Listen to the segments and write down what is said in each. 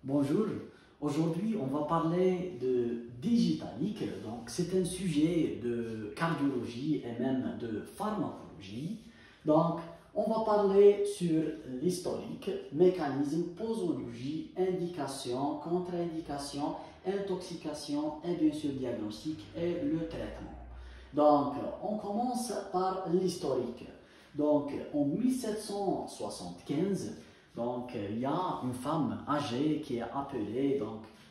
Bonjour, aujourd'hui on va parler de digitalique, donc c'est un sujet de cardiologie et même de pharmacologie. Donc on va parler sur l'historique, mécanisme, posologie, indication, contre-indication, intoxication et bien sûr diagnostic et le traitement. Donc on commence par l'historique. Donc en 1775, il y a une femme âgée qui est appelée,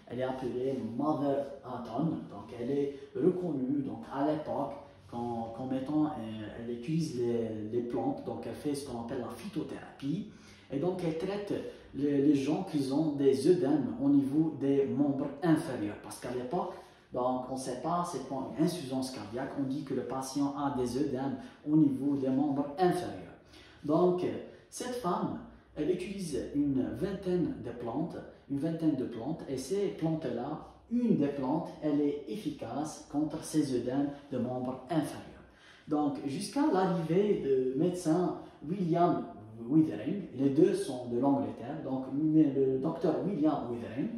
elle est appelée Mother Hutton, donc elle est reconnue à l'époque comme étant, elle utilise les plantes, donc elle fait ce qu'on appelle la phytothérapie, et donc elle traite les gens qui ont des œdèmes au niveau des membres inférieurs, parce qu'à l'époque, donc on ne sait pas c'est quoi une insuffisance cardiaque, on dit que le patient a des œdèmes au niveau des membres inférieurs. Donc cette femme, elle utilise une vingtaine de plantes, et ces plantes-là, une des plantes, elle est efficace contre ces œdèmes de membres inférieurs. Donc, jusqu'à l'arrivée du médecin William Withering, les deux sont de l'Angleterre, donc le docteur William Withering,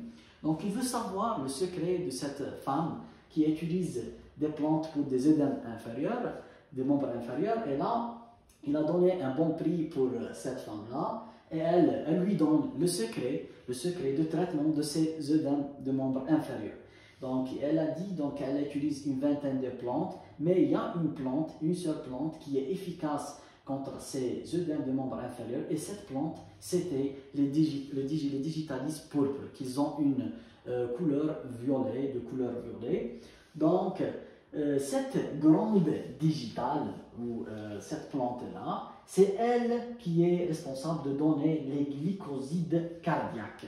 donc il veut savoir le secret de cette femme qui utilise des plantes pour des œdèmes inférieurs, des membres inférieurs, et là, il a donné un bon prix pour cette femme-là, et elle lui donne le secret de traitement de ces œdèmes de membres inférieurs. Donc, elle a dit qu'elle utilise une vingtaine de plantes, mais il y a une seule plante qui est efficace contre ces œdèmes de membres inférieurs, et cette plante, c'était les digitalis pourpres, qui ont une couleur violet, Donc, cette grande digitale, ou cette plante-là, c'est elle qui est responsable de donner les glycosides cardiaques.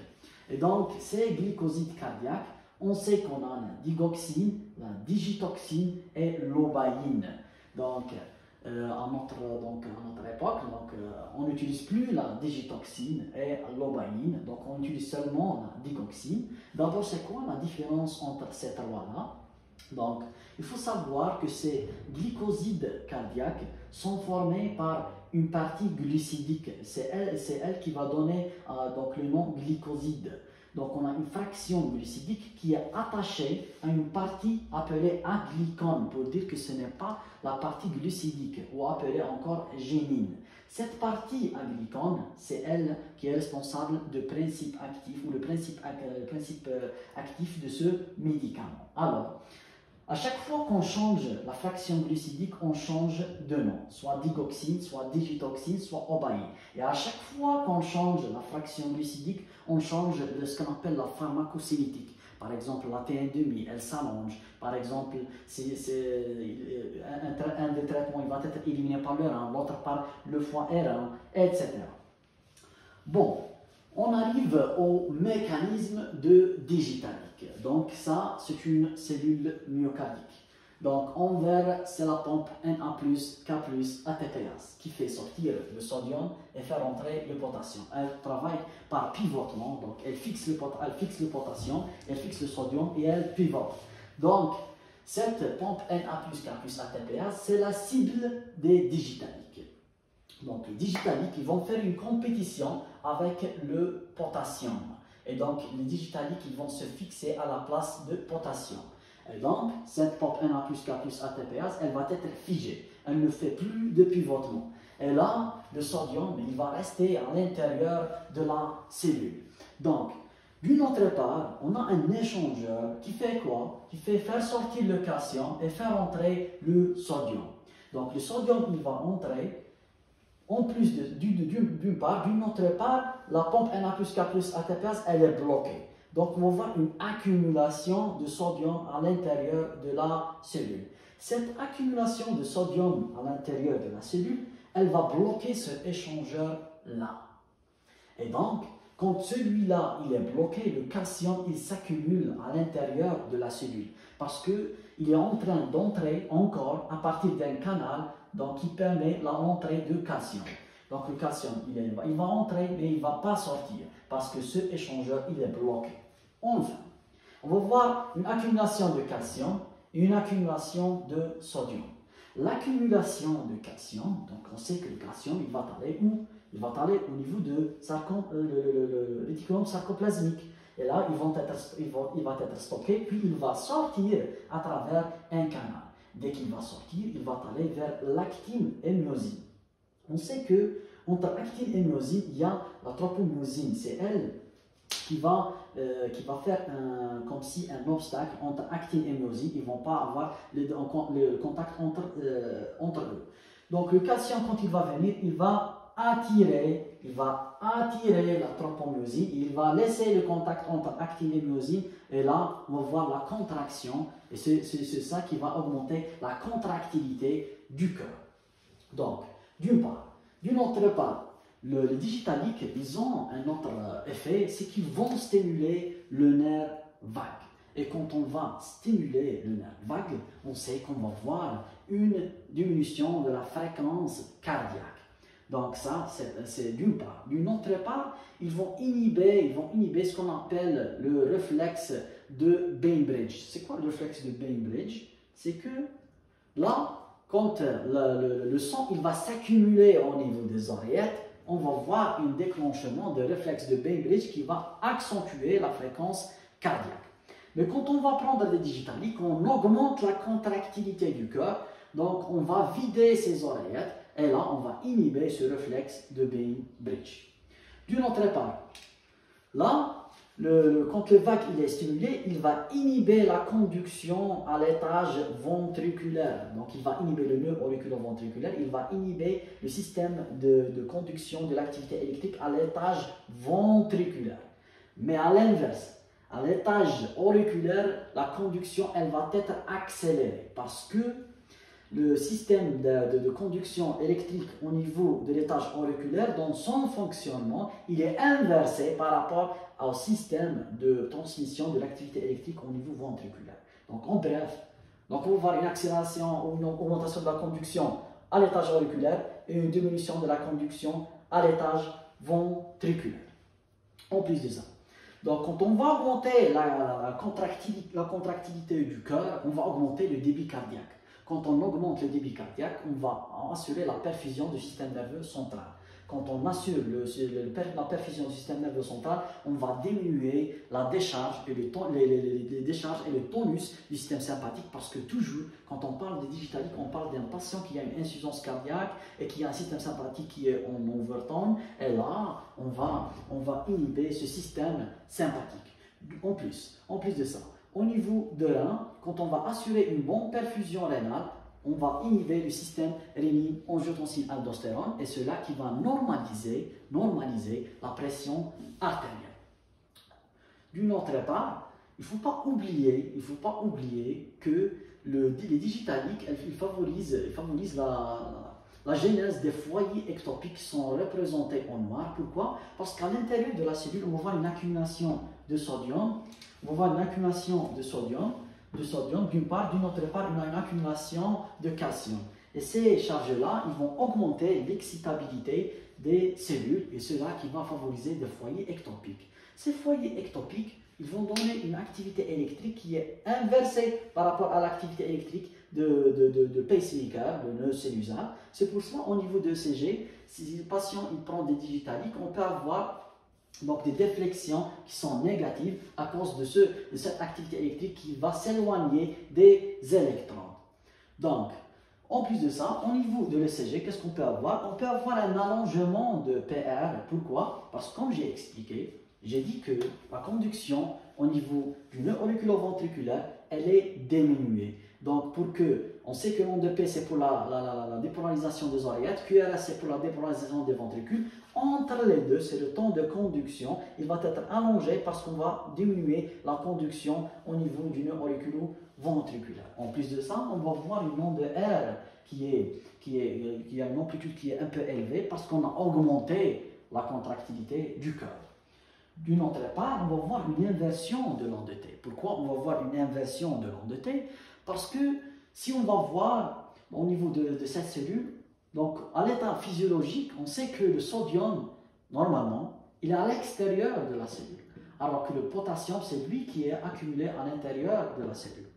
Et donc, ces glycosides cardiaques, on sait qu'on a la digoxine, la digitoxine et l'obaïne. Donc, à notre époque, on n'utilise plus la digitoxine et l'obaïne, donc on utilise seulement la digoxine. D'abord, c'est quoi la différence entre ces trois-là? Donc, il faut savoir que ces glycosides cardiaques sont formés par une partie glucidique. C'est elle qui va donner le nom glycoside. Donc, on a une fraction glucidique qui est attachée à une partie appelée aglycone, pour dire que ce n'est pas la partie glucidique, ou appelée encore génine. Cette partie aglycone, c'est elle qui est responsable du principe actif, ou le principe actif de ce médicament. Alors, à chaque fois qu'on change la fraction glucidique, on change de nom, soit digoxine, soit digitoxine, soit obaïne. Et à chaque fois qu'on change la fraction glucidique, on change de ce qu'on appelle la pharmacocinétique. Par exemple, la T1,5, elle s'allonge. Par exemple, un des traitements il va être éliminé par le rein, l'autre par le foie et rein, etc. Bon, on arrive au mécanisme de digitalique. Donc ça, c'est une cellule myocardique. Donc en vert, c'est la pompe Na+, K+, ATPase qui fait sortir le sodium et faire entrer le potassium. Elle travaille par pivotement, donc elle fixe le potassium, elle fixe le sodium et elle pivote. Donc cette pompe Na+, K+, ATPase, c'est la cible des digitaliques. Donc les digitaliques, ils vont faire une compétition avec le potassium. Et donc les digitaliques, ils vont se fixer à la place de potassium. Et donc cette pompe Na+, K+, ATPase, elle va être figée. Elle ne fait plus de pivotement. Et là, le sodium, il va rester à l'intérieur de la cellule. Donc, d'une autre part, on a un échangeur qui fait quoi? Qui fait faire sortir le calcium et faire entrer le sodium. Donc le sodium, il va entrer. En plus d'une part, d'une autre part, la pompe Na+, K+, ATPase, elle est bloquée. Donc, on va voir une accumulation de sodium à l'intérieur de la cellule. Cette accumulation de sodium à l'intérieur de la cellule, elle va bloquer ce échangeur-là. Et donc, quand celui-là, il est bloqué, le calcium, il s'accumule à l'intérieur de la cellule. Parce qu'il est en train d'entrer encore à partir d'un canal qui permet l'entrée de calcium. Donc le calcium, il va entrer, mais il ne va pas sortir, parce que ce échangeur, il est bloqué. Enfin, on va voir une accumulation de calcium et une accumulation de sodium. L'accumulation de calcium, donc on sait que le calcium, il va aller au niveau de réticulum sarcoplasmique. Et là, il va être stocké, puis il va sortir à travers un canal. Dès qu'il va sortir, il va aller vers l'actine et myosine. On sait que entre actine et myosine, il y a la tropomyosine. C'est elle qui va faire comme si un obstacle entre actine et myosine. Ils ne vont pas avoir le contact entre eux. Donc le calcium, quand il va venir, il va attirer la tropomyosine, il va laisser le contact entre actine et myosine, et là, on va voir la contraction, et c'est ça qui va augmenter la contractilité du cœur. Donc, d'une part. D'une autre part, les digitaliques, ils ont un autre effet, c'est qu'ils vont stimuler le nerf vague. Et quand on va stimuler le nerf vague, on sait qu'on va voir une diminution de la fréquence cardiaque. Donc ça, c'est d'une part. D'une autre part, ils vont inhiber ce qu'on appelle le réflexe de Bainbridge. C'est quoi le réflexe de Bainbridge? C'est que là, quand le sang il va s'accumuler au niveau des oreillettes, on va voir un déclenchement de réflexe de Bainbridge qui va accentuer la fréquence cardiaque. Mais quand on va prendre des digitaliques, on augmente la contractilité du cœur, donc on va vider ses oreillettes, et là on va inhiber ce réflexe de Bainbridge. D'une autre part, là, quand le vague il est stimulé, il va inhiber la conduction à l'étage ventriculaire. Donc il va inhiber le nœud auriculo-ventriculaire, il va inhiber le système de conduction de l'activité électrique à l'étage ventriculaire. Mais à l'inverse, à l'étage auriculaire, la conduction elle va être accélérée parce que le système de conduction électrique au niveau de l'étage auriculaire, dans son fonctionnement, il est inversé par rapport au système de transmission de l'activité électrique au niveau ventriculaire. Donc, en bref, on va voir une accélération ou une augmentation de la conduction à l'étage auriculaire et une diminution de la conduction à l'étage ventriculaire. En plus de ça. Donc, quand on va augmenter la contractilité du cœur, on va augmenter le débit cardiaque. Quand on augmente le débit cardiaque, on va assurer la perfusion du système nerveux central. Quand on assure la perfusion du système nerveux central, on va diminuer la décharge et les décharges et le tonus du système sympathique parce que toujours, quand on parle de digitalique, on parle d'un patient qui a une insuffisance cardiaque et qui a un système sympathique qui est en overtone. Et là, on va inhiber ce système sympathique. En plus de ça, au niveau de rein, quand on va assurer une bonne perfusion rénale, on va inhiber le système rénine, angiotensine, aldostérone, et cela qui va normaliser la pression artérielle. D'une autre part, il ne faut pas oublier que les digitaliques, ils favorisent la genèse des foyers ectopiques qui sont représentés en noir. Pourquoi? Parce qu'à l'intérieur de la cellule, on va voir une accumulation de sodium. D'une part, d'une autre part, on a une accumulation de calcium. Et ces charges-là, ils vont augmenter l'excitabilité des cellules, et cela qui va favoriser des foyers ectopiques. Ces foyers ectopiques, ils vont donner une activité électrique qui est inversée par rapport à l'activité électrique de pacemaker, de nœud cellulaire. C'est pour cela, au niveau de ECG, si le patient il prend des digitaliques, on peut avoir donc des déflexions qui sont négatives à cause de cette activité électrique qui va s'éloigner des électrons. Donc, en plus de ça, au niveau de l'ECG, qu'est-ce qu'on peut avoir? On peut avoir un allongement de PR. Pourquoi? Parce que comme j'ai expliqué, j'ai dit que la conduction au niveau du nœud auriculo-ventriculaire, elle est diminuée. Donc, on sait que l'onde de P, c'est pour la dépolarisation des oreillettes, QRS, c'est pour la dépolarisation des ventricules. Entre les deux, c'est le temps de conduction. Il va être allongé parce qu'on va diminuer la conduction au niveau du nœud auriculo-ventriculaire. En plus de ça, on va voir une onde R qui a une amplitude qui est un peu élevée parce qu'on a augmenté la contractilité du cœur. D'une autre part, on va voir une inversion de l'onde T. Pourquoi on va voir une inversion de l'onde T? Parce que si on va voir au niveau de cette cellule, donc à l'état physiologique, on sait que le sodium, normalement, il est à l'extérieur de la cellule, alors que le potassium, c'est lui qui est accumulé à l'intérieur de la cellule.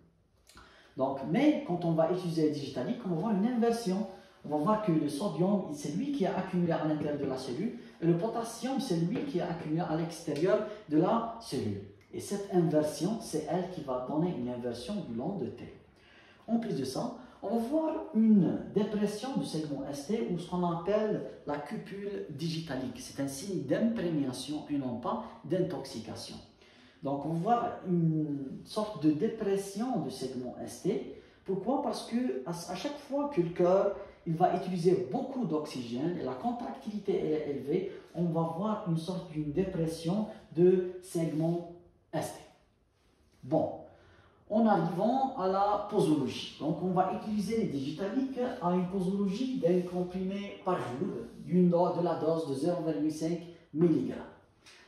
Donc, mais quand on va utiliser le digitalique, on va voir une inversion. On va voir que le sodium, c'est lui qui est accumulé à l'intérieur de la cellule, et le potassium, c'est lui qui est accumulé à l'extérieur de la cellule. Et cette inversion, c'est elle qui va donner une inversion du long de T. En plus de ça, on va voir une dépression du segment ST ou ce qu'on appelle la cupule digitalique. C'est un signe d'imprégnation et non pas d'intoxication. Donc on va voir une sorte de dépression du segment ST. Pourquoi? Parce que à chaque fois que le cœur il va utiliser beaucoup d'oxygène et la contractilité est élevée, on va voir une sorte d'une dépression de segment ST. Bon. En arrivant à la posologie. Donc, on va utiliser les digitaliques à une posologie d'un comprimé par jour de la dose de 0,5 mg.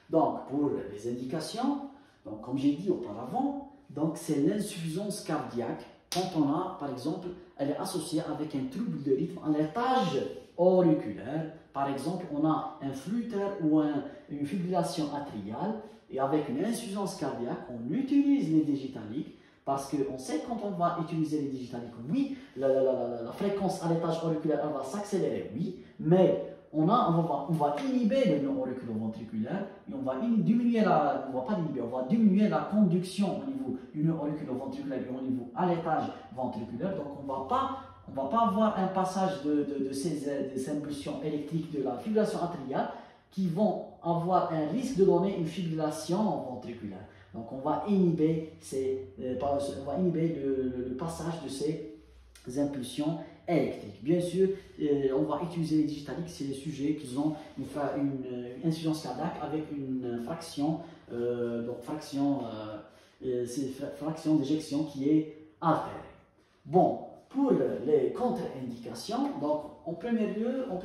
Donc, pour les indications, donc, comme j'ai dit auparavant, c'est l'insuffisance cardiaque quand on a, par exemple, elle est associée avec un trouble de rythme en étage auriculaire. Par exemple, on a un flutter ou une fibrillation atriale et avec une insuffisance cardiaque, on utilise les digitaliques. Parce qu'on sait quand on va utiliser les digitaliques, oui, la fréquence à l'étage auriculaire va s'accélérer, oui, mais on va inhiber le nœud auriculoventriculaire et on va diminuer on va diminuer la conduction au niveau du nœud auriculoventriculaire et au niveau à l'étage ventriculaire. Donc on ne va pas avoir un passage de ces impulsions électriques de la fibrillation atriale qui vont avoir un risque de donner une fibrillation ventriculaire. Donc on va inhiber, le passage de ces impulsions électriques. Bien sûr, on va utiliser les digitaliques, c'est les sujets qui ont une insuffisance cardiaque avec une fraction, fraction d'éjection qui est altérée. Bon, pour les contre-indications, donc en premier lieu, on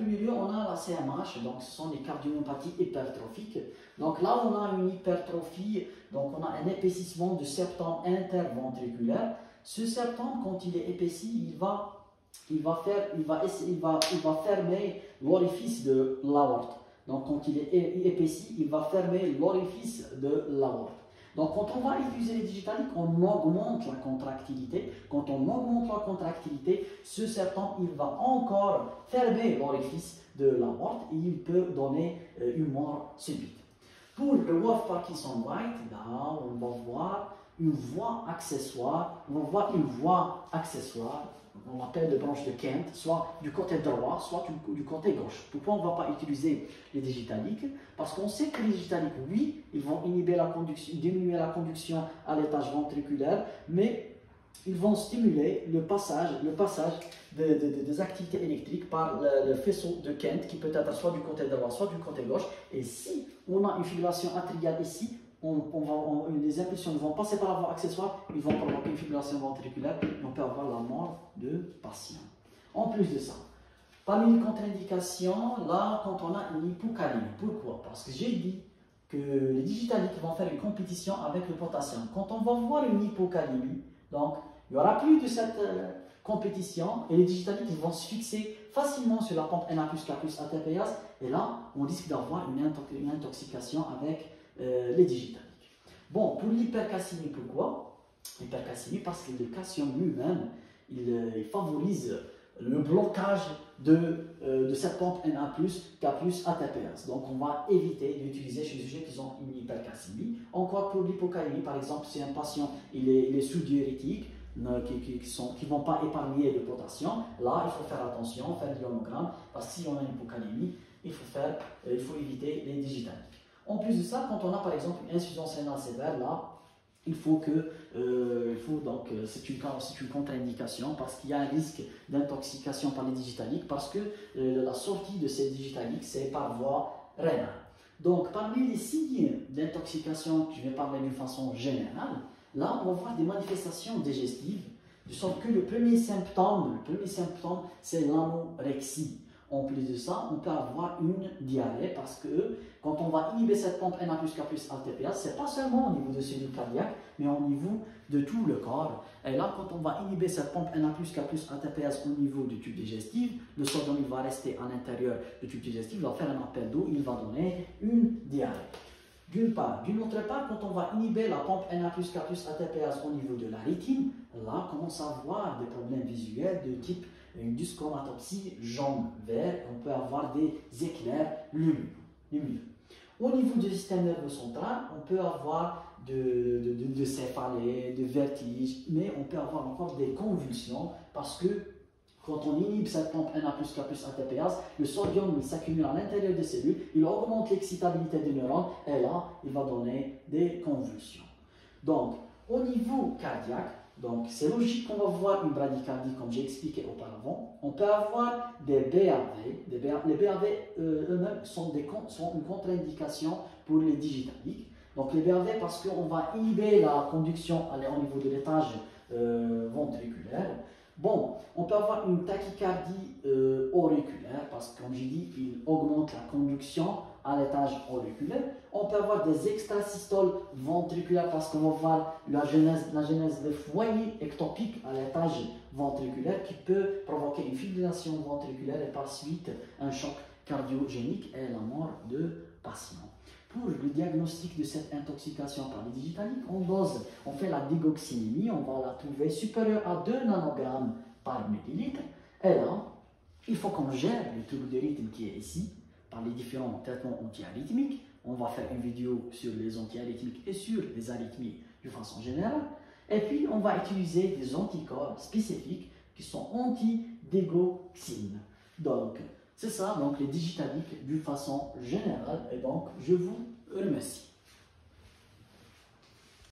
a la CMH, donc ce sont les cardiomyopathies hypertrophiques. Donc là, on a une hypertrophie, donc on a un épaississement du septum interventriculaire. Ce septum, quand il est épaissi, il va fermer l'orifice de l'aorte. Donc quand il est épaissi, il va fermer l'orifice de l'aorte. Donc, quand on va utiliser les digitaliques, on augmente la contractilité. Quand on augmente la contractilité, ce septum, il va encore fermer l'orifice de l'aorte et il peut donner une mort subite. Pour le Wolff Parkinson White, là, on va voir une voie accessoire. On l'appelle le branche de Kent, soit du côté droit, soit du côté gauche. Pourquoi on ne va pas utiliser les digitaliques? Parce qu'on sait que les digitaliques, oui, ils vont diminuer la conduction à l'étage ventriculaire, mais ils vont stimuler le passage des activités électriques par le faisceau de Kent, qui peut être soit du côté droit, soit du côté gauche. Et si on a une fibrillation atriale ici, les impulsions vont passer par la voie accessoire, ils vont provoquer une fibrillation ventriculaire et on peut avoir la mort de patient. En plus de ça, parmi les contre-indications, là, quand on a une hypocalémie, pourquoi? Parce que j'ai dit que les digitaliques vont faire une compétition avec le potassium. Quand on va voir une hypocalémie, donc il n'y aura plus de cette compétition et les digitaliques vont se fixer facilement sur la pompe Na+, K+, ATPase et là, on risque d'avoir une intoxication avec les digitaliques. Bon, pour l'hypercalcémie, pourquoi? L'hypercalcémie parce que le calcium lui-même, il favorise le blocage de cette pompe Na+, K+, ATPase. Donc, on va éviter d'utiliser chez les sujets qui ont une hypercalcémie. Encore pour l'hypocalémie, par exemple, si un patient il est sous diurétique, qui ne vont pas épargner le potassium, là, il faut faire attention, faire l'ionogramme, parce que si on a une hypocalémie, il faut éviter les digitaliques. En plus de ça, quand on a par exemple une insuffisance rénale sévère, là, c'est une contre-indication parce qu'il y a un risque d'intoxication par les digitaliques parce que la sortie de ces digitaliques, c'est par voie rénale. Donc, parmi les signes d'intoxication, je vais parler d'une façon générale, là, on va voir des manifestations digestives, de sorte que le premier symptôme, c'est l'anorexie. En plus de ça, on peut avoir une diarrhée parce que quand on va inhiber cette pompe Na+, K+, ATPase, ce n'est pas seulement au niveau de cellules cardiaques, mais au niveau de tout le corps. Et là, quand on va inhiber cette pompe Na+, K+, ATPase au niveau du tube digestif, le sodium il va rester à l'intérieur du tube digestif, il va faire un appel d'eau, il va donner une diarrhée. D'une part. D'une autre part, quand on va inhiber la pompe Na+, K+, ATPase au niveau de la rétine, là, on commence à avoir des problèmes visuels de type une dyschromatopsie jaune-vert, on peut avoir des éclairs lumineux. Au niveau du système nerveux central, on peut avoir de céphalée, de vertige, mais on peut avoir encore des convulsions parce que quand on inhibe cette pompe Na plus K plus ATPase, le sodium s'accumule à l'intérieur des cellules, il augmente l'excitabilité des neurones et là, il va donner des convulsions. Donc, au niveau cardiaque, donc c'est logique qu'on va voir une bradycardie comme j'ai expliqué auparavant. On peut avoir des BAV. Les BAV eux-mêmes sont une contre-indication pour les digitaliques. Donc les BAV parce qu'on va inhiber la conduction au niveau de l'étage ventriculaire. Bon, on peut avoir une tachycardie auriculaire parce que, comme j'ai dit, il augmente la conduction à l'étage auriculaire. On peut avoir des extrasystoles ventriculaires parce qu'on va voir la genèse des foyers ectopiques à l'étage ventriculaire qui peut provoquer une fibrillation ventriculaire et par suite un choc cardiogénique et la mort de patient. Pour le diagnostic de cette intoxication par les digitaliques, on fait la digoxinémie, on va la trouver supérieure à 2 nanogrammes par millilitre. Et là, il faut qu'on gère le trouble de rythme qui est ici par les différents traitements antiarythmiques. On va faire une vidéo sur les antiarythmiques et sur les arythmies de façon générale. Et puis, on va utiliser des anticorps spécifiques qui sont anti-digoxine. Donc, c'est ça, donc les digitaliques d'une façon générale. Et donc, je vous remercie.